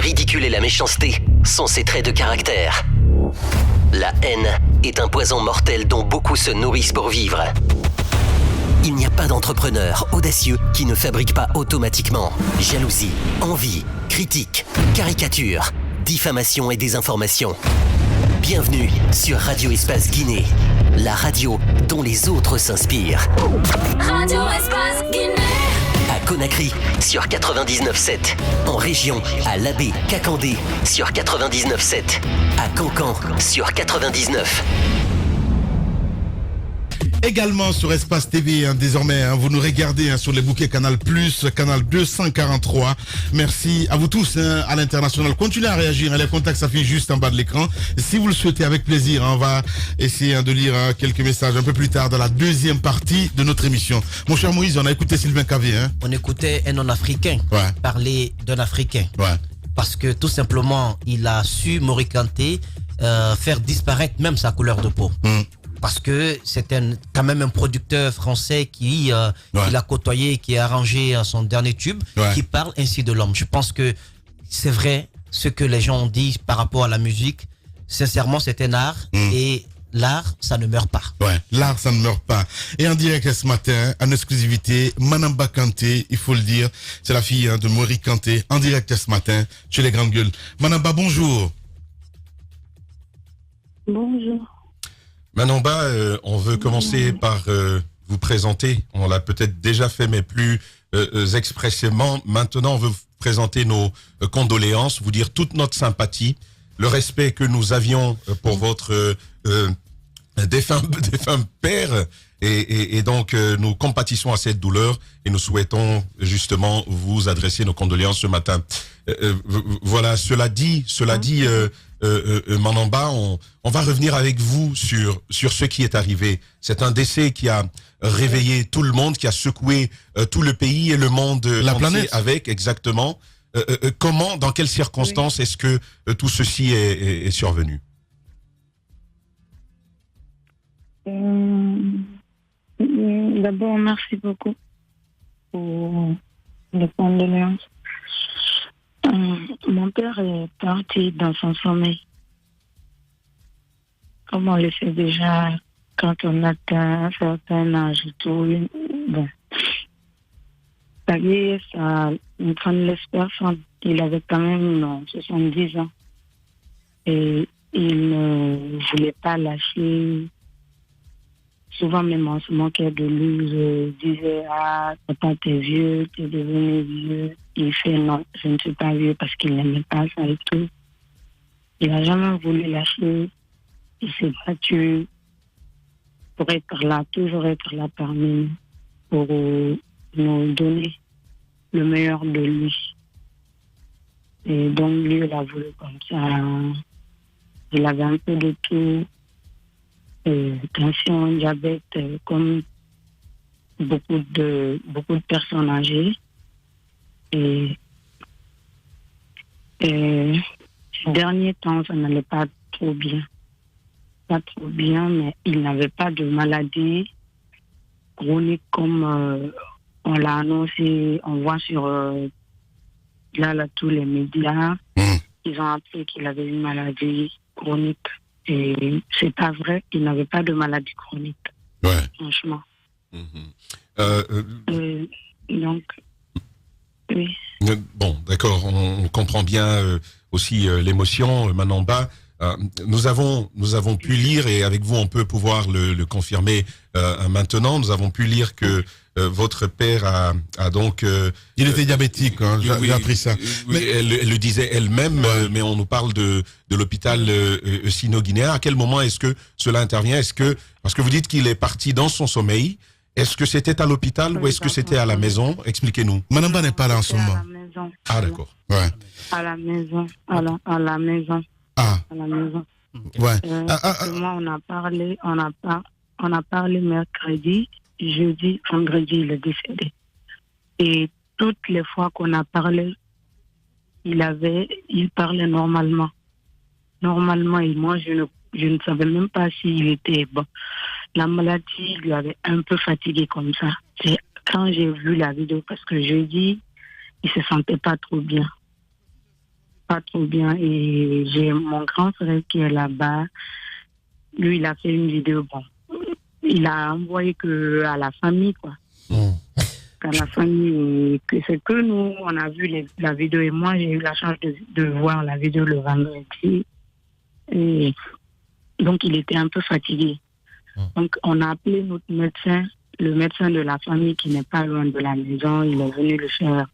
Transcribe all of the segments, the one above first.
ridicule et la méchanceté sont ses traits de caractère. La haine est un poison mortel dont beaucoup se nourrissent pour vivre. Il n'y a pas d'entrepreneur audacieux qui ne fabrique pas automatiquement jalousie, envie, critique, caricature, diffamation et désinformation. Bienvenue sur Radio Espace Guinée, la radio dont les autres s'inspirent. Radio Espace Guinée. À Conakry, sur 99.7. En région, à Labé, Kakandé, sur 99.7. À Cancan, sur 99. Également sur Espace TV, désormais, vous nous regardez sur les bouquets Canal+, Canal 243. Merci à vous tous à l'international. Continuez à réagir, les contacts s'affichent juste en bas de l'écran. Si vous le souhaitez, avec plaisir, on va essayer de lire quelques messages un peu plus tard dans la deuxième partie de notre émission. Mon cher Moïse, on a écouté Sylvain Cavé. On écoutait un non-africain parler d'un Africain. Parce que tout simplement, il a su Mori Kanté faire disparaître même sa couleur de peau. Parce que c'est quand même un producteur français qui l'a côtoyé, qui a arrangé son dernier tube, qui parle ainsi de l'homme. Je pense que c'est vrai ce que les gens disent par rapport à la musique. Sincèrement, c'est un art et l'art, ça ne meurt pas. L'art, ça ne meurt pas. Et en direct ce matin, en exclusivité, Manamba Kanté, il faut le dire, c'est la fille de Mori Kanté, en direct ce matin, chez les Grandes Gueules. Manamba, bonjour. Bonjour. Manamba, on veut commencer par vous présenter. On l'a peut-être déjà fait, mais plus expressément. Maintenant, on veut vous présenter nos condoléances, vous dire toute notre sympathie, le respect que nous avions pour votre défunt père, et donc nous compatissons à cette douleur et nous souhaitons justement vous adresser nos condoléances ce matin. Voilà, cela dit, Manamba, on va revenir avec vous sur ce qui est arrivé. C'est un décès qui a réveillé tout le monde, qui a secoué tout le pays et le monde la planète avec, exactement. Comment, dans quelles circonstances est-ce que tout ceci est survenu? D'abord, merci beaucoup pour les condoléances. Mon père est parti dans son sommeil. Comme on le sait déjà, quand on atteint un certain âge, tout, bon, ça vieillesse, ça ne laisse personne. Il avait quand même 70 ans. Et il ne voulait pas lâcher. Souvent même on se moquait de lui, je disais, papa t'es vieux, t'es devenu vieux. Il fait non, je ne suis pas vieux parce qu'il n'aimait pas ça et tout. Il n'a jamais voulu lâcher, il s'est battu pour être là, toujours être là parmi nous, pour nous donner le meilleur de lui. Et donc lui, il a voulu comme ça, il avait un peu de tout. Tension, diabète, comme beaucoup de personnes âgées. Et ces derniers temps, ça n'allait pas trop bien. Pas trop bien, mais il n'avait pas de maladie chronique comme on l'a annoncé, on voit sur là, tous les médias. Ils ont appris qu'il avait une maladie chronique. Et c'est pas vrai, il n'avait pas de maladie chronique. Franchement. Donc, oui. Bon, d'accord, on comprend bien aussi l'émotion, Manamba. Nous avons pu lire, et avec vous on peut pouvoir le confirmer maintenant, nous avons pu lire que votre père a donc... il était diabétique, j'ai appris ça. Oui, elle le disait elle-même, mais on nous parle de l'hôpital sino-guinéen. À quel moment est-ce que cela intervient? Parce que vous dites qu'il est parti dans son sommeil, est-ce que c'était à l'hôpital ou est-ce que c'était à la maison? Expliquez-nous. Manamba n'est pas là en ce moment. À la maison. Ah, d'accord. À la maison. À la maison. À la maison. Moi, on a parlé mercredi, jeudi, vendredi, il est décédé. Et toutes les fois qu'on a parlé, il parlait normalement. Normalement, et moi, je ne savais même pas s'il était bon. La maladie lui avait un peu fatigué comme ça. C'est quand j'ai vu la vidéo, parce que jeudi, il se sentait pas trop bien. pas trop bien. Et j'ai mon grand frère qui est là-bas. Lui, il a fait une vidéo. Bon, il a envoyé que à la famille, quoi. À la famille, que c'est que nous, on a vu la vidéo. Et moi, j'ai eu la chance de voir la vidéo le vendredi. Et donc, il était un peu fatigué. Donc, on a appelé notre médecin, le médecin de la famille qui n'est pas loin de la maison. Il est venu le faire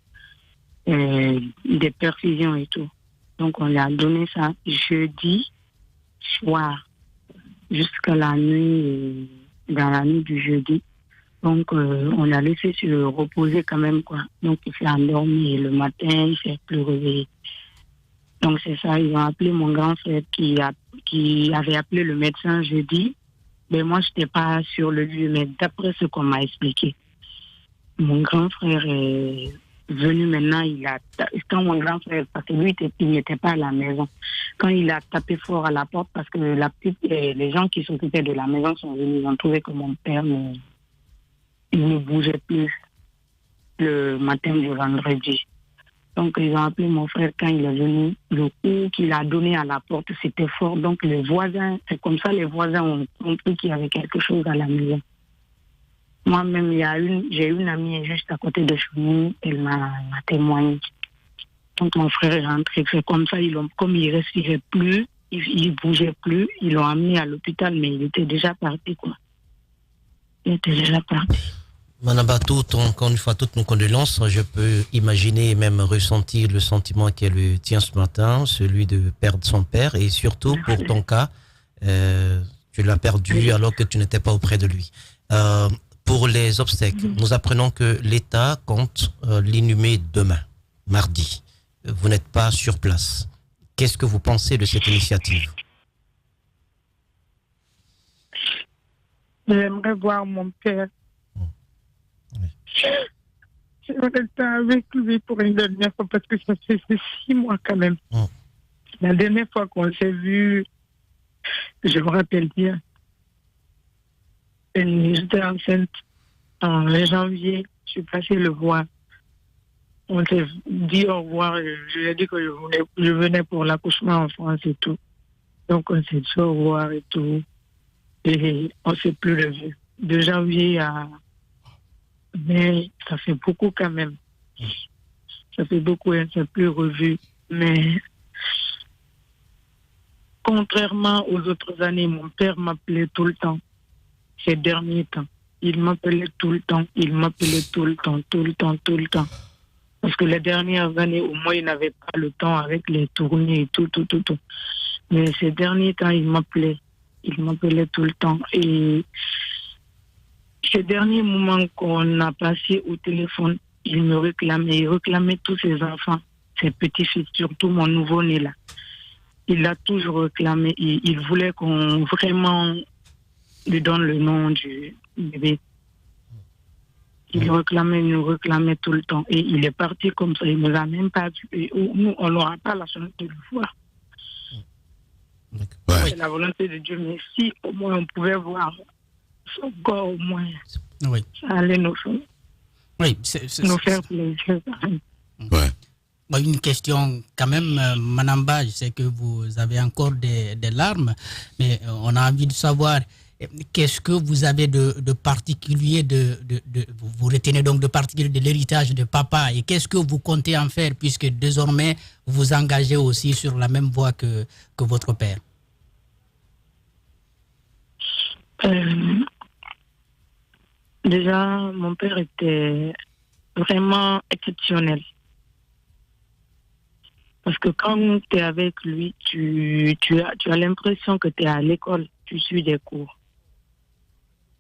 des perfusions et tout. Donc, on lui a donné ça jeudi soir jusqu'à la nuit, dans la nuit du jeudi. Donc, on l'a laissé se reposer quand même, quoi. Donc, il s'est endormi et le matin, il s'est plus réveillé. Donc, c'est ça, ils ont appelé mon grand frère qui avait appelé le médecin jeudi. Mais moi, je n'étais pas sur le lieu, mais d'après ce qu'on m'a expliqué, mon grand frère est venu maintenant, quand mon grand frère, parce que lui, il n'était pas à la maison, quand il a tapé fort à la porte, parce que les gens qui s'occupaient de la maison sont venus, ils ont trouvé que mon père il ne bougeait plus le matin du vendredi. Donc, ils ont appelé mon frère quand il est venu. Le coup qu'il a donné à la porte, c'était fort. Donc, les voisins, c'est comme ça, les voisins ont compris qu'il y avait quelque chose à la maison. Moi-même, j'ai une amie juste à côté de chez nous, elle m'a témoigné. Donc, mon frère est rentré. C'est comme ça, comme il ne respirait plus, il ne bougeait plus, ils l'ont amené à l'hôpital, mais il était déjà parti, quoi. Il était déjà parti. Manaba, encore une fois, toutes nos condoléances. Je peux imaginer et même ressentir le sentiment qu'elle le tient ce matin, celui de perdre son père. Et surtout, pour ton cas, tu l'as perdu alors que tu n'étais pas auprès de lui. Pour les obsèques, nous apprenons que l'État compte l'inhumer demain, mardi. Vous n'êtes pas sur place. Qu'est-ce que vous pensez de cette initiative? J'aimerais voir mon père. J'aimerais rester avec lui pour une dernière fois parce que ça fait 6 mois quand même. La dernière fois qu'on s'est vu, je me rappelle bien, j'étais enceinte en janvier, je suis passée le voir. On s'est dit au revoir, je lui ai dit que je venais pour l'accouchement en France et tout. Donc on s'est dit au revoir et tout. Et on ne s'est plus revu. De janvier à... Mais ça fait beaucoup quand même. Ça fait beaucoup et on ne s'est plus revu. Mais contrairement aux autres années, mon père m'appelait tout le temps. Ces derniers temps. Il m'appelait tout le temps. Il m'appelait tout le temps, tout le temps, tout le temps. Parce que les dernières années, au moins, il n'avait pas le temps avec les tournées et tout. Mais ces derniers temps, il m'appelait. Il m'appelait tout le temps. Et ces derniers moments qu'on a passés au téléphone, il me réclamait. Il réclamait tous ses enfants, ses petits-fils, surtout mon nouveau-né là. Il l'a toujours réclamé. Il voulait qu'on vraiment lui donne le nom du bébé. Il nous réclamait tout le temps. Et il est parti comme ça. Il ne nous a même pas vu. Et nous, on n'aura pas la chance de le voir. Ouais. C'est la volonté de Dieu. Mais si au moins on pouvait voir son corps, au moins, oui. Ça allait nous faire plaisir. Ouais. Une question quand même, Manamba, je sais que vous avez encore des larmes, mais on a envie de savoir qu'est-ce que vous avez de particulier, vous retenez donc de particulier de l'héritage de papa, et qu'est-ce que vous comptez en faire puisque désormais vous vous engagez aussi sur la même voie que votre père? Déjà, mon père était vraiment exceptionnel. Parce que quand tu es avec lui, tu as l'impression que tu es à l'école, tu suis des cours.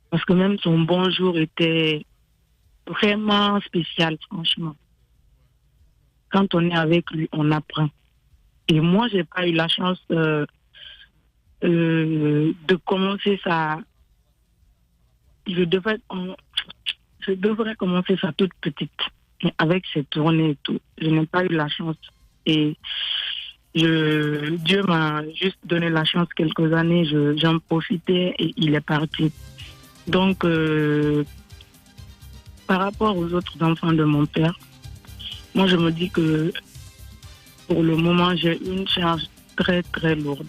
Parce que même son bonjour était vraiment spécial, franchement. Quand on est avec lui, on apprend. Et moi, j'ai pas eu la chance de commencer ça. Je devrais commencer ça toute petite. Mais avec ces tournées et tout, je n'ai pas eu la chance. Et Dieu m'a juste donné la chance quelques années. J'en profitais et il est parti. Donc, par rapport aux autres enfants de mon père, moi je me dis que pour le moment, j'ai une charge très, très lourde.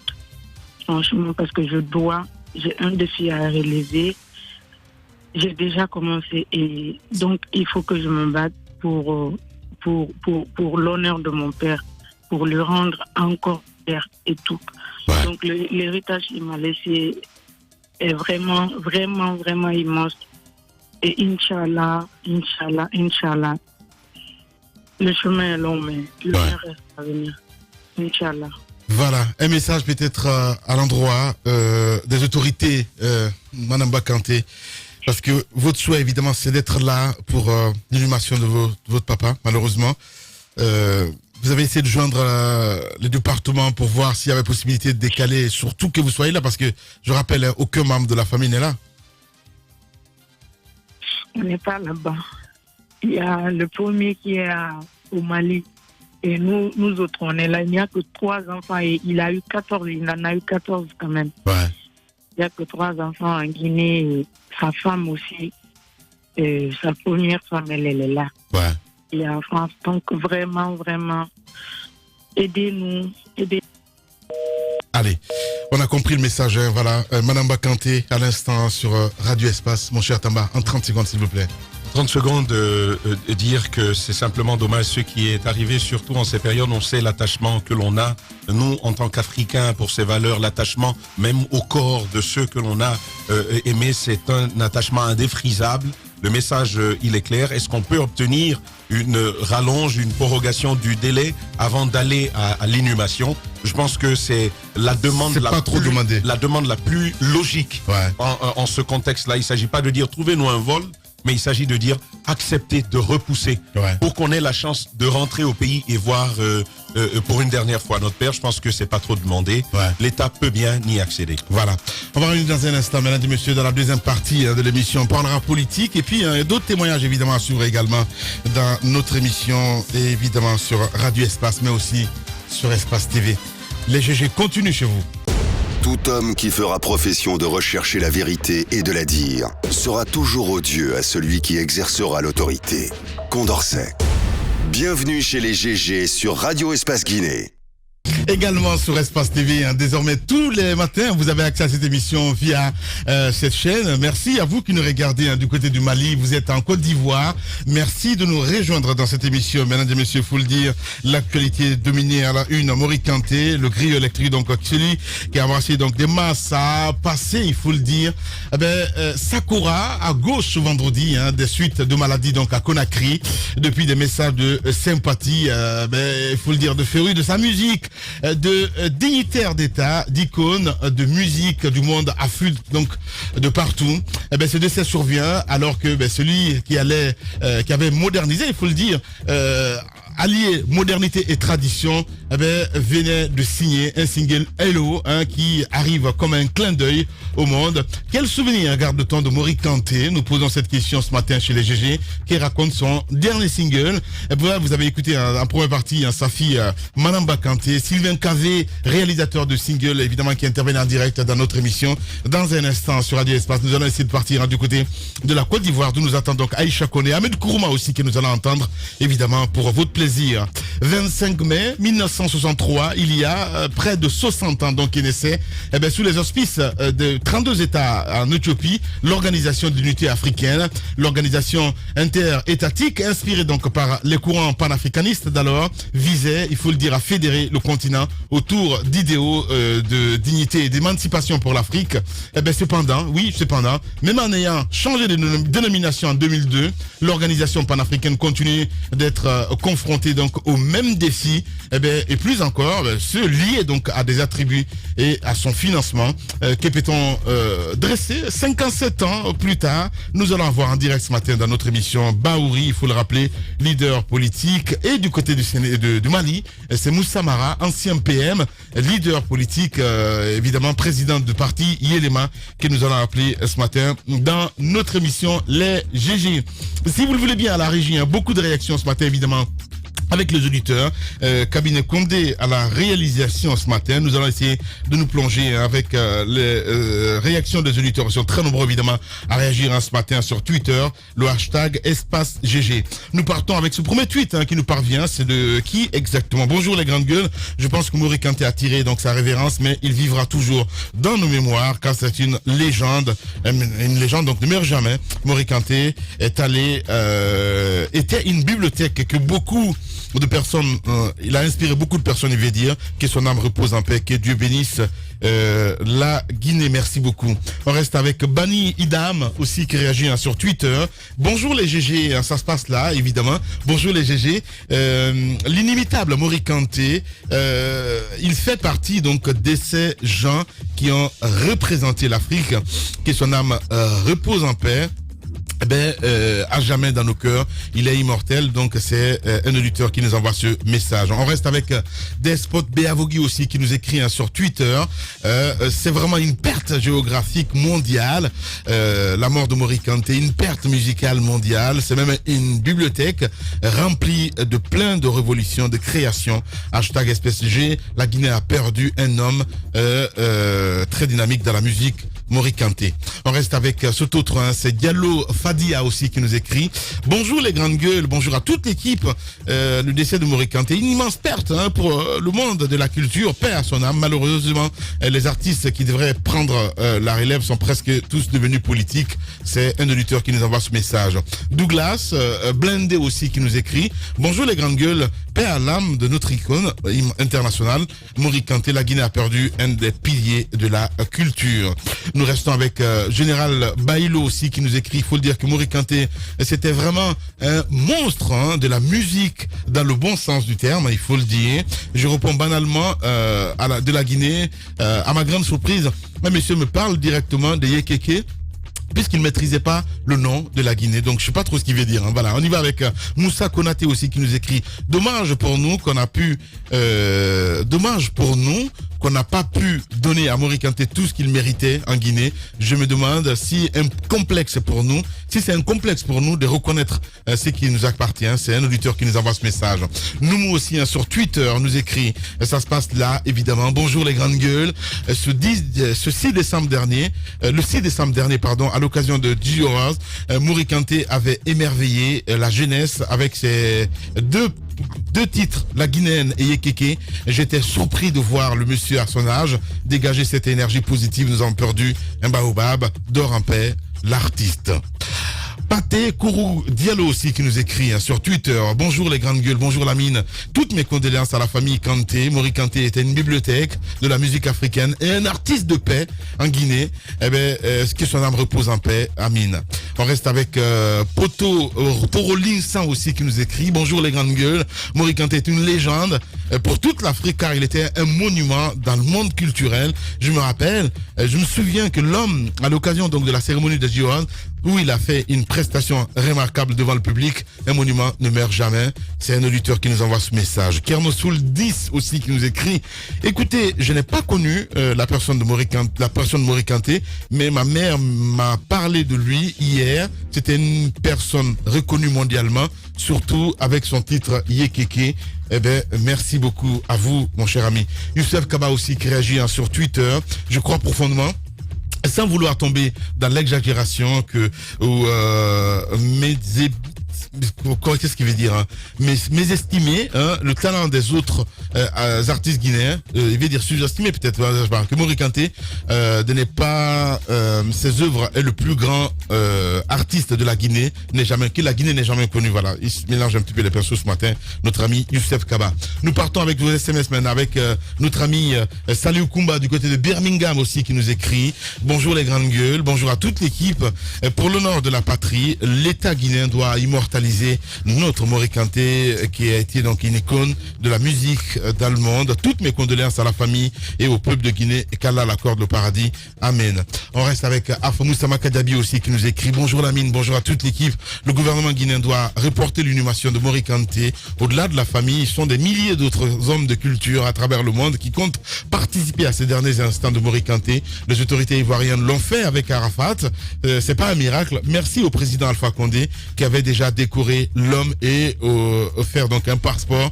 Franchement, parce que j'ai un défi à relever. J'ai déjà commencé et donc il faut que je me batte pour l'honneur de mon père, pour lui rendre encore fier et tout. Ouais. Donc l'héritage qu'il m'a laissé est vraiment, vraiment, vraiment immense. Et Inch'Allah, le chemin est long, mais le meilleur reste à venir. Inch'Allah. Voilà, un message peut-être à l'endroit des autorités, Madame Bakanté, parce que votre souhait, évidemment, c'est d'être là pour l'inhumation de votre papa, malheureusement. Vous avez essayé de joindre le département pour voir s'il y avait possibilité de décaler, surtout que vous soyez là, parce que, je rappelle, aucun membre de la famille n'est là. On n'est pas là-bas. Il y a le premier qui est au Mali. Et nous autres, on est là. Il n'y a que 3 enfants et il en a eu 14 quand même. Ouais. Il n'y a que 3 enfants en Guinée. Et sa femme aussi, sa première femme, elle est là. Ouais. Et en France. Donc vraiment, vraiment, aidez-nous. Allez, on a compris le message. Hein, voilà, Madame Bakanté, à l'instant sur Radio Espace. Mon cher Tamba, en 30 secondes, s'il vous plaît. 30 secondes, dire que c'est simplement dommage ce qui est arrivé, surtout en ces périodes. On sait l'attachement que l'on a, nous, en tant qu'Africains, pour ces valeurs, l'attachement même au corps de ceux que l'on a aimés, c'est un attachement indéfrisable. Le message, il est clair. Est-ce qu'on peut obtenir une rallonge, une prorogation du délai avant d'aller à l'inhumation? Je pense que c'est la demande la demande la plus logique en ce contexte-là. Il ne s'agit pas de dire trouvez-nous un vol, mais il s'agit de dire accepter de repousser pour qu'on ait la chance de rentrer au pays et voir pour une dernière fois notre père. Je pense que c'est pas trop demandé. L'État peut bien y accéder. Voilà. On va revenir dans un instant, mesdames et messieurs, dans la deuxième partie de l'émission. On parlera politique et puis d'autres témoignages évidemment à suivre également dans notre émission et évidemment sur Radio Espace, mais aussi sur Espace TV. Les GG continuent chez vous. Tout homme qui fera profession de rechercher la vérité et de la dire sera toujours odieux à celui qui exercera l'autorité. Condorcet. Bienvenue chez les GG sur Radio Espace Guinée. Également sur Espace TV, hein, désormais tous les matins, vous avez accès à cette émission via cette chaîne. Merci à vous qui nous regardez hein, du côté du Mali, vous êtes en Côte d'Ivoire. Merci de nous rejoindre dans cette émission. Mesdames et messieurs, il faut le dire, l'actualité dominée à la une, Mori Kanté, le griot électrique, donc celui qui a embrassé donc des masses à passer, il faut le dire. Sakura à gauche vendredi, hein, des suites de maladies donc à Conakry, depuis des messages de sympathie, il faut le dire, de férus de sa musique, de dignitaires d'État, d'icônes de musique du monde affluent donc de partout. Ce décès survient alors que celui qui avait modernisé, il faut le dire, allié modernité et tradition, venait de signer un single Hello, hein, qui arrive comme un clin d'œil au monde. Quel souvenir garde-t-on de Mori Kanté? Nous posons cette question ce matin chez les GG, qui raconte son dernier single. Voilà, vous avez écouté en première partie sa fille Madame Bakanté, Sylvain Kavé, réalisateur de single, évidemment, qui intervient en direct dans notre émission. Dans un instant sur Radio Espace, nous allons essayer de partir du côté de la Côte d'Ivoire, d'où nous attend donc Aïcha Koné, Ahmed Kourouma aussi, que nous allons entendre, évidemment, pour votre plaisir. 25 mai 1963, il y a près de 60 ans donc qui naissait, sous les auspices de 32 États en Éthiopie, l'Organisation de l'Unité africaine, l'organisation interétatique inspirée donc par les courants panafricanistes d'alors, visait, il faut le dire, à fédérer le continent autour d'idéaux de dignité et d'émancipation pour l'Afrique. Cependant, même en ayant changé de dénomination en 2002, l'organisation panafricaine continue d'être confrontée donc aux mêmes défis, et plus encore, ceux liés donc à des attributs et à son financement. Que peut-on dresser 57 ans plus tard? Nous allons avoir en direct ce matin dans notre émission Baouri, il faut le rappeler, leader politique, et du côté du Mali, c'est Moussa Mara, ancien PM, leader politique, évidemment président du parti Yélema, que nous allons appeler ce matin dans notre émission Les GG. Si vous le voulez bien à la régie, beaucoup de réactions ce matin évidemment avec les auditeurs. Cabinet Condé à la réalisation ce matin. Nous allons essayer de nous plonger avec les réactions des auditeurs. Ils sont très nombreux évidemment à réagir ce matin sur Twitter, le hashtag Espace GG. Nous partons avec ce premier tweet qui nous parvient. C'est de qui exactement? Bonjour les grandes gueules. Je pense que Mori Kanté a tiré donc sa révérence, mais il vivra toujours dans nos mémoires car c'est une légende. Une légende donc ne meurt jamais. Mori Kanté est allé était une bibliothèque que beaucoup de personnes, il a inspiré beaucoup de personnes, il veut dire, que son âme repose en paix, que Dieu bénisse la Guinée. Merci beaucoup. On reste avec Bani Idam aussi qui réagit sur Twitter. Bonjour les GG, ça se passe là évidemment. Bonjour les GG. L'inimitable Mori Kanté, il fait partie donc de ces gens qui ont représenté l'Afrique, que son âme repose en paix. À jamais dans nos cœurs, il est immortel. Donc c'est un auditeur qui nous envoie ce message. On reste avec Despot Beavogui aussi qui nous écrit sur Twitter. C'est vraiment une perte géographique mondiale, la mort de Mori Kanté, une perte musicale mondiale. C'est même une bibliothèque remplie de plein de révolutions, de créations. Hashtag SPSG, la Guinée a perdu un homme très dynamique dans la musique. Mori Kanté. On reste avec cet autre, c'est Diallo Fadia aussi qui nous écrit. Bonjour les grandes gueules, bonjour à toute l'équipe. Le décès de Mori Kanté, une immense perte pour le monde de la culture, paix à son âme. Malheureusement, les artistes qui devraient prendre la relève sont presque tous devenus politiques. C'est un auditeur qui nous envoie ce message. Douglas Blindé aussi qui nous écrit. Bonjour les grandes gueules, paix à l'âme de notre icône internationale. Mori Kanté, la Guinée a perdu un des piliers de la culture. Nous restons avec Général Bailo aussi qui nous écrit. Il faut le dire que Mori Kanté, c'était vraiment un monstre de la musique dans le bon sens du terme, il faut le dire. Je réponds banalement de la Guinée. À ma grande surprise, un monsieur me parle directement de Yekeke, puisqu'il ne maîtrisait pas le nom de la Guinée. Donc je sais pas trop ce qu'il veut dire. Voilà, on y va avec Moussa Konaté aussi qui nous écrit. Dommage pour nous qu'on a pu qu'on n'a pas pu donner à Mori Kanté tout ce qu'il méritait en Guinée. Je me demande si c'est un complexe pour nous de reconnaître ce qui nous appartient. C'est un auditeur qui nous envoie ce message. Nous aussi sur Twitter nous écrit. Ça se passe là évidemment. Bonjour les grandes gueules. Le 6 décembre dernier, à l'occasion de G Awards, Mori Kanté avait émerveillé la jeunesse avec ses deux titres, la Guinéenne et Yekeke. J'étais surpris de voir le monsieur à son âge dégager cette énergie positive. Nous avons perdu un baobab. Dors en paix, l'artiste. Pathé Kourou Diallo aussi qui nous écrit sur Twitter. Bonjour les grandes gueules, bonjour la mine. Toutes mes condoléances à la famille Kanté. Mori Kanté était une bibliothèque de la musique africaine et un artiste de paix en Guinée. Que son âme repose en paix. Amine. On reste avec Porolin San aussi qui nous écrit. Bonjour les grandes gueules. Mori Kanté est une légende pour toute l'Afrique car il était un monument dans le monde culturel. Je me souviens que l'homme, à l'occasion donc de la cérémonie de G1, où il a fait une prestation remarquable devant le public, un monument ne meurt jamais. C'est un auditeur qui nous envoie ce message. Kermosoul 10 aussi qui nous écrit. Écoutez, je n'ai pas connu la personne de Mori Kanté, mais ma mère m'a parlé de lui hier. C'était une personne reconnue mondialement, surtout avec son titre Yekeke. Merci beaucoup à vous, mon cher ami. Youssef Kaba aussi qui réagit sur Twitter. Je crois profondément, sans vouloir tomber dans l'exagération, qu'est-ce qu'il veut dire mésestimer le talent des autres artistes guinéens, il veut dire sous-estimer peut-être que Mori Kanté n'est pas ses œuvres est le plus grand artiste de la Guinée, que la Guinée n'est jamais connue. Voilà, il se mélange un petit peu les pinceaux ce matin, notre ami Youssef Kaba. Nous partons avec vos SMS maintenant avec notre ami Saliou Koumba du côté de Birmingham aussi qui nous écrit. Bonjour les grandes gueules, bonjour à toute l'équipe. Pour l'honneur de la patrie, l'État guinéen doit immortaliser notre Mori Kanté qui a été donc une icône de la musique dans le monde. Toutes mes condoléances à la famille et au peuple de Guinée et qu'Allah l'accorde le paradis. Amen. On reste avec Afamoussa Makadabi aussi qui nous écrit. Bonjour la mine, bonjour à toute l'équipe. Le gouvernement guinéen doit reporter l'inhumation de Mori Kanté. Au-delà de la famille, ce sont des milliers d'autres hommes de culture à travers le monde qui comptent participer à ces derniers instants de Mori Kanté. Les autorités ivoiriennes l'ont fait avec Arafat. C'est pas un miracle. Merci au président Alpha Condé qui avait déjà décorer l'homme et faire donc un passeport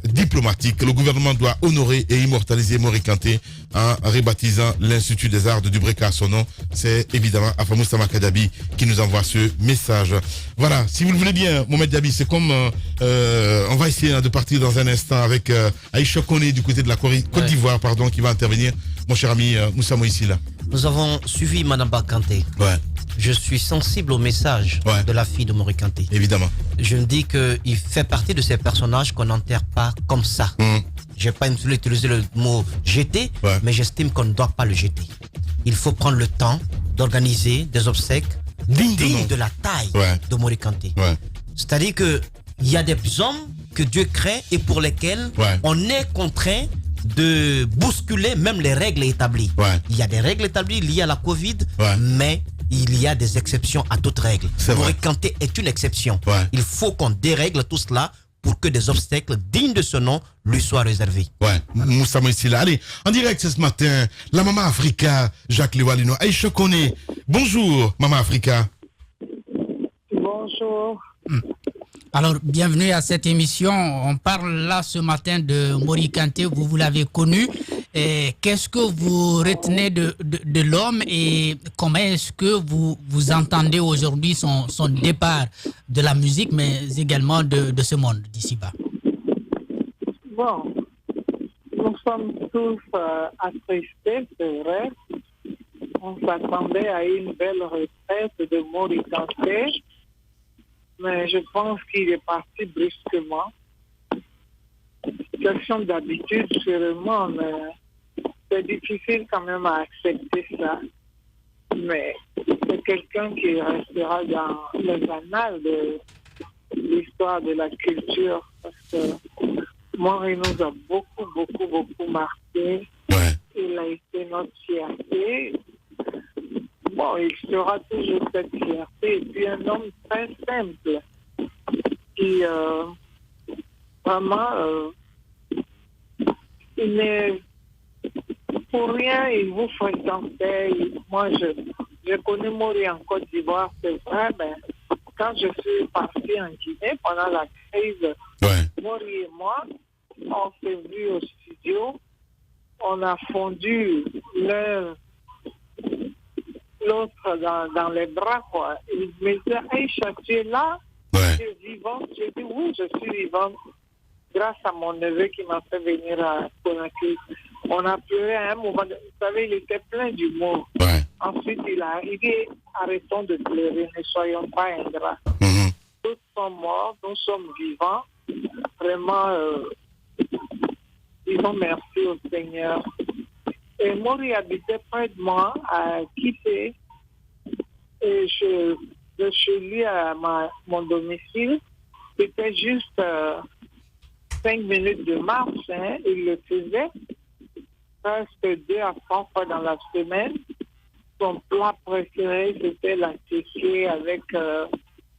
diplomatique. Le gouvernement doit honorer et immortaliser Mori Kanté en rebaptisant l'Institut des Arts de Dubreka à son nom. C'est évidemment Afamou Samakadabi qui nous envoie ce message. Voilà, si vous le voulez bien, Mohamed Diaby, c'est comme on va essayer de partir dans un instant avec Aïcha Kone du côté de la Côte d'Ivoire, pardon, qui va intervenir. Mon cher ami Moussa Moïsi là. Nous avons suivi Manamba Kanté. Ouais. Je suis sensible au message de la fille de Mori Kanté. Évidemment. Je me dis qu'il fait partie de ces personnages qu'on n'enterre pas comme ça. Je n'ai pas utilisé le mot jeter, mais j'estime qu'on ne doit pas le jeter. Il faut prendre le temps d'organiser des obsèques dignes de la taille de Mori Kanté. C'est-à-dire qu'il y a des hommes que Dieu crée et pour lesquels on est contraint de bousculer même les règles établies. Il y a des règles établies liées à la Covid, mais il y a des exceptions à toute règle. Mori Kanté est une exception. Il faut qu'on dérègle tout cela pour que des obstacles dignes de ce nom lui soient réservés. Moussa Moïsila. Allez, en direct ce matin, la Maman Africa, Jacques Lewalino. Aïcha Kone. Bonjour, Maman Africa. Bonjour. Alors, bienvenue à cette émission. On parle là ce matin de Mori Kanté, vous l'avez connu. Qu'est-ce que vous retenez de l'homme et comment est-ce que vous entendez aujourd'hui son départ de la musique, mais également de ce monde d'ici-bas? Bon, nous sommes tous attristés, c'est vrai. On s'attendait à une belle retraite de Mori Kanté. Mais je pense qu'il est parti brusquement. Question d'habitude, sûrement, mais c'est difficile quand même à accepter ça. Mais c'est quelqu'un qui restera dans les annales de l'histoire de la culture. Parce que Mori nous a beaucoup marqué. Il a été notre fierté. Bon, il sera toujours cette fierté. Et puis un homme très simple qui vraiment il n'est pour rien, il vous fréquentait. Moi, je connais Mori en Côte d'Ivoire, c'est vrai, mais quand je suis partie en Guinée pendant la crise, Mori et moi, on s'est vus au studio, on a fondu l'autre dans les bras, quoi. Il me disait, Aïcha, tu es là? Tu es vivante? J'ai dit, oui, je suis vivante. Grâce à mon neveu qui m'a fait venir à Conakry. On a pleuré à un moment. Vous savez, il était plein d'humour. Ensuite, il a dit, arrêtons de pleurer, ne soyons pas ingrats. Tous sont morts, nous sommes vivants. Vraiment, disons merci au Seigneur. Et Mori habitait près de moi, à Quitté. Et de chez lui à mon domicile, c'était juste 5 minutes de marche. Il le faisait presque 2 à 3 fois dans la semaine. Son plat préféré, c'était la téquée avec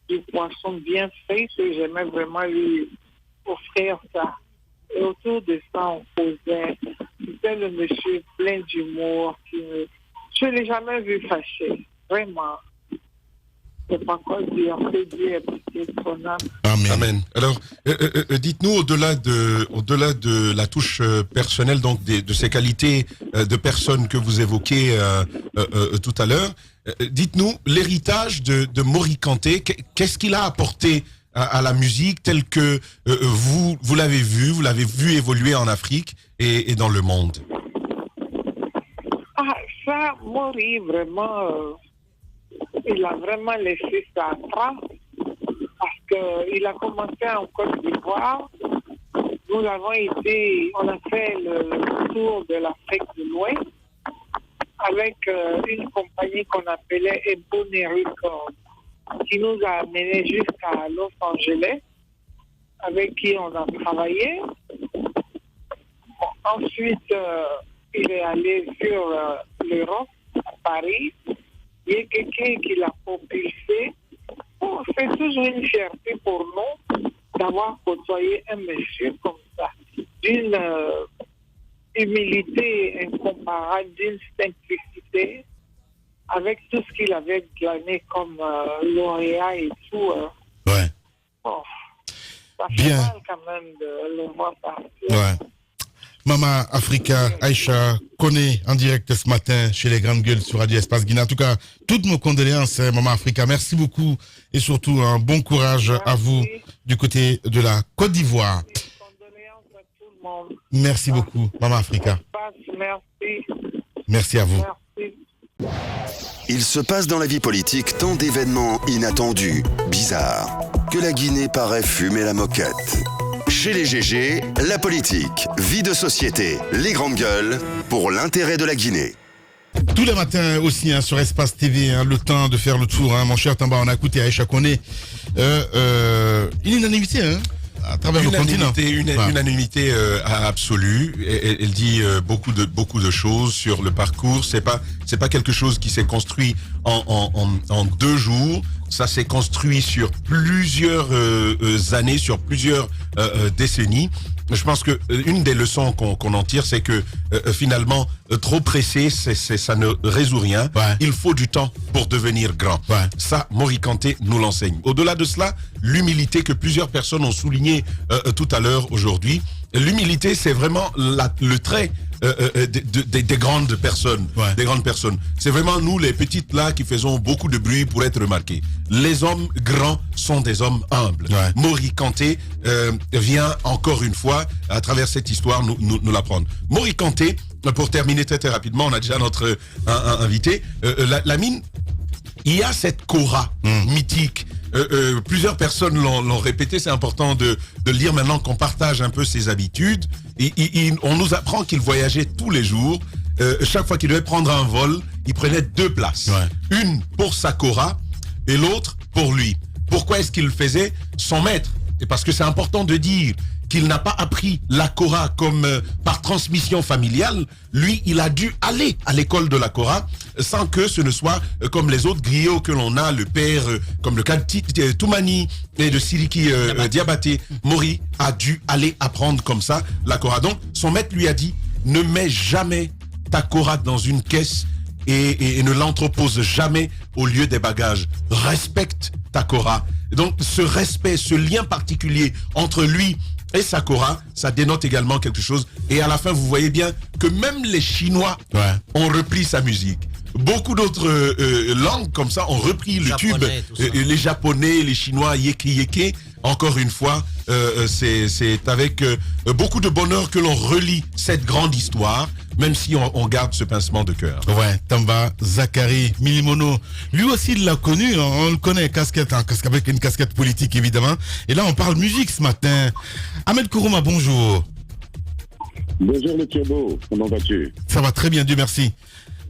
du poisson bien frais. J'aimais vraiment lui offrir ça. Et autour de ça, on causait. C'était le monsieur plein d'humour. Je ne l'ai jamais vu fâché. Vraiment. Je ne sais pas quoi dire. Que Dieu ait pitié de son âme. Amen. Alors, dites-nous, au-delà de la touche personnelle, donc de ces qualités de personnes que vous évoquez tout à l'heure, dites-nous l'héritage de Mori Kanté. Qu'est-ce qu'il a apporté à la musique telle que vous l'avez vu évoluer en Afrique et dans le monde? Ça, Mori, vraiment, il a vraiment laissé sa trace parce qu'il a commencé en Côte d'Ivoire. On a fait le tour de l'Afrique de l'Ouest avec une compagnie qu'on appelait Ebony Records, qui nous a amenés jusqu'à Los Angeles, avec qui on a travaillé. Ensuite, il est allé sur l'Europe, à Paris. Il y a quelqu'un qui l'a propulsé. Bon, c'est toujours une fierté pour nous d'avoir côtoyé un monsieur comme ça, d'une humilité incomparable, d'une simplicité, avec tout ce qu'il avait glané comme lauréat et tout. bon, ça fait Bien. mal quand même de le voir partir. Ouais. Maman Africa, Aïcha, connaît en direct ce matin chez les Grandes Gueules sur Radio Espace Guinée. En tout cas, toutes nos condoléances, Maman Africa. Merci beaucoup et surtout un bon courage à vous du côté de la Côte d'Ivoire. Condoléances à tout le monde. Merci beaucoup, Maman Africa. Merci. Merci à vous. Merci. Il se passe dans la vie politique tant d'événements inattendus, bizarres, que la Guinée paraît fumer la moquette. Chez les GG, la politique, vie de société, les grandes gueules, pour l'intérêt de la Guinée. Tous les matins aussi sur Espace TV, le temps de faire le tour, mon cher Tamba, on a écouté Aïcha Koné. Une unanimité à travers le continent. Unanimité absolue. Elle dit beaucoup de choses sur le parcours. C'est pas quelque chose qui s'est construit en 2 jours. Ça s'est construit sur plusieurs années, sur plusieurs décennies. Je pense que une des leçons qu'on en tire, c'est que finalement, trop pressé, ça ne résout rien. Ouais. Il faut du temps pour devenir grand. Ouais. Ça, Mori Kanté nous l'enseigne. Au-delà de cela, l'humilité que plusieurs personnes ont souligné tout à l'heure aujourd'hui. L'humilité, c'est vraiment le trait des grandes personnes. Ouais. Des grandes personnes. C'est vraiment nous, les petites là, qui faisons beaucoup de bruit pour être remarqués. Les hommes grands sont des hommes humbles. Ouais. Mori Kanté vient encore une fois, à travers cette histoire, nous l'apprendre. Mori Kanté, pour terminer très rapidement, on a déjà notre invité. La mine, il y a cette Kora mythique. Plusieurs personnes l'ont répété, c'est important de le dire maintenant qu'on partage un peu ses habitudes. On nous apprend qu'il voyageait tous les jours. Chaque fois qu'il devait prendre un vol, il prenait 2 places. Ouais. Une pour sa Kora et l'autre pour lui. Pourquoi est-ce qu'il le faisait? Son maître. Et parce que c'est important de dire qu'il n'a pas appris la Kora comme par transmission familiale. Lui, il a dû aller à l'école de la Kora sans que ce ne soit comme les autres griots que l'on a, le père, comme le cas de Toumani et de Siliki Diabaté. Mori a dû aller apprendre comme ça la Kora. Donc, son maître lui a dit, ne mets jamais ta Kora dans une caisse et ne l'entrepose jamais au lieu des bagages. Respecte ta Kora. Donc, ce respect, ce lien particulier entre lui et sa Kora, ça dénote également quelque chose. Et à la fin, vous voyez bien que même les Chinois ont repris sa musique. Beaucoup d'autres langues comme ça ont repris le tube. Les Japonais, les Chinois, yeke. Encore une fois, c'est avec beaucoup de bonheur que l'on relit cette grande histoire, même si on garde ce pincement de cœur. Ouais, Tamba, Zachary, Milimono, lui aussi il l'a connu, on le connaît, avec une casquette politique évidemment. Et là on parle musique ce matin. Ahmed Kourouma, bonjour. Bonjour le Thierbeau, comment vas-tu? Ça va très bien, Dieu merci.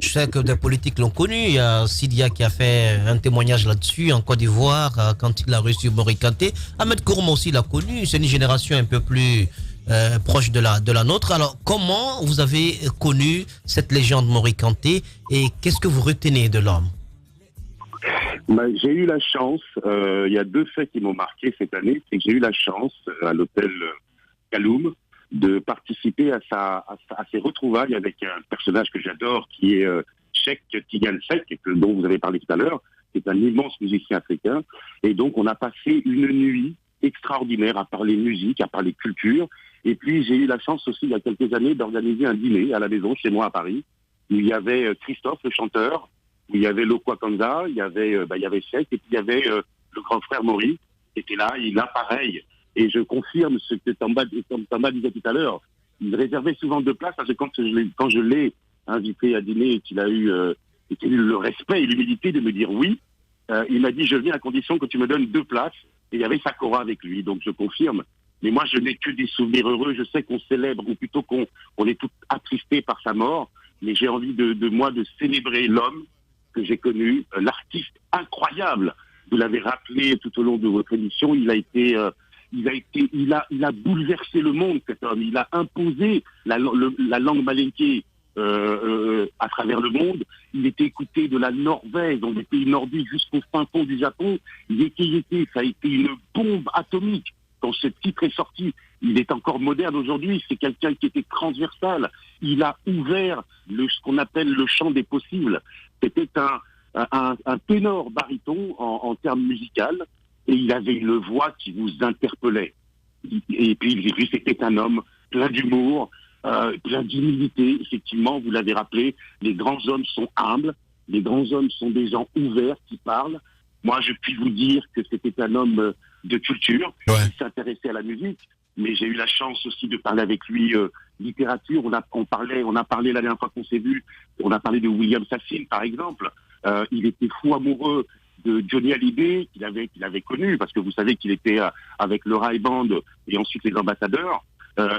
Je sais que des politiques l'ont connu. Il y a Sidia qui a fait un témoignage là-dessus en Côte d'Ivoire quand il a reçu Mori Kanté. Ahmed Kourouma aussi l'a connu. C'est une génération un peu plus proche de la nôtre. Alors, comment vous avez connu cette légende Mori Kanté et qu'est-ce que vous retenez de l'homme? J'ai eu la chance, il y a 2 faits qui m'ont marqué cette année, c'est que j'ai eu la chance à l'hôtel Kaloum de participer à ses retrouvailles avec un personnage que j'adore qui est Cheikh Tidiane Seck, dont vous avez parlé tout à l'heure. C'est un immense musicien africain. Et donc on a passé une nuit extraordinaire à parler musique, à parler culture. Et puis j'ai eu la chance aussi il y a quelques années d'organiser un dîner à la maison chez moi à Paris où il y avait Christophe le chanteur, où il y avait Lokwa Kanza, il y avait Cheikh et puis il y avait le grand frère Mori qui était là. Il a pareil. Et je confirme ce que Tamba disait tout à l'heure. Il réservait souvent 2 places parce que quand je l'ai invité à dîner et qu'il a eu le respect et l'humilité de me dire oui, il m'a dit je viens à condition que tu me donnes 2 places. Et il y avait Sakura avec lui, donc je confirme. Mais moi je n'ai que des souvenirs heureux. Je sais qu'on célèbre, ou plutôt qu'on est tout attristé par sa mort. Mais j'ai envie de célébrer l'homme que j'ai connu, l'artiste incroyable. Vous l'avez rappelé tout au long de votre émission, il a bouleversé le monde, cet homme. Il a imposé la langue malinké à travers le monde. Il était écouté de la Norvège, dans les pays nordiques, jusqu'au fin fond du Japon. Yeke, ça a été une bombe atomique. Quand ce titre est sorti, il est encore moderne aujourd'hui. C'est quelqu'un qui était transversal. Il a ouvert ce qu'on appelle le champ des possibles. C'était un ténor baryton en termes musicaux. et il avait une voix qui vous interpellait. Et puis c'était un homme plein d'humour, plein d'humilité. Effectivement, vous l'avez rappelé, les grands hommes sont humbles, les grands hommes sont des gens ouverts qui parlent. Moi, je puis vous dire que c'était un homme de culture, qui s'intéressait à la musique, mais j'ai eu la chance aussi de parler avec lui littérature. On a parlé la dernière fois qu'on s'est vu, on a parlé de William Safin, par exemple. Il était fou amoureux de Johnny Hallyday, qu'il avait connu, parce que vous savez qu'il était avec le Rai Band et ensuite les Ambassadeurs.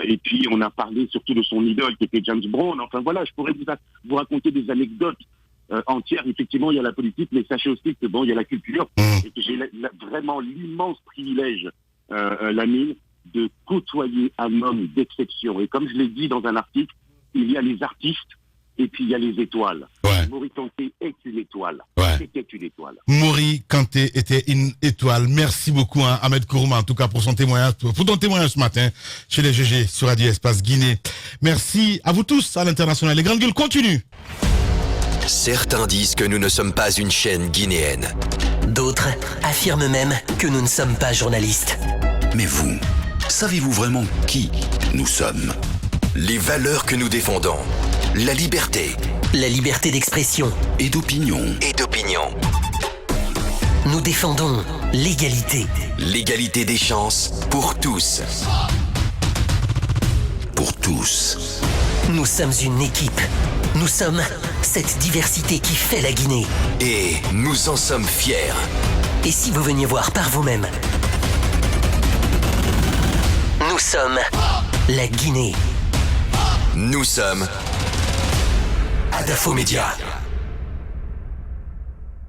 Et puis on a parlé surtout de son idole qui était James Brown. Enfin voilà, je pourrais vous raconter des anecdotes entières. Effectivement, il y a la politique, mais sachez aussi que il y a la culture. Et que j'ai vraiment l'immense privilège, Lamine, de côtoyer un homme d'exception. Et comme je l'ai dit dans un article, il y a les artistes et puis il y a les étoiles. Mori Kanté est une étoile. C'était une étoile. Mori Kanté était une étoile. Merci beaucoup, Ahmed Kourouma, en tout cas, pour ton témoignage ce matin chez les GG sur Radio Espace Guinée. Merci à vous tous à l'international. Les grandes gueules continuent. Certains disent que nous ne sommes pas une chaîne guinéenne. D'autres affirment même que nous ne sommes pas journalistes. Mais vous, savez-vous vraiment qui nous sommes? Les valeurs que nous défendons. La liberté d'expression et d'opinion. Nous défendons l'égalité des chances pour tous. Nous sommes une équipe. Nous sommes cette diversité qui fait la Guinée. Et nous en sommes fiers. Et si vous veniez voir par vous-même, nous sommes la Guinée. Nous sommes Adafo Média.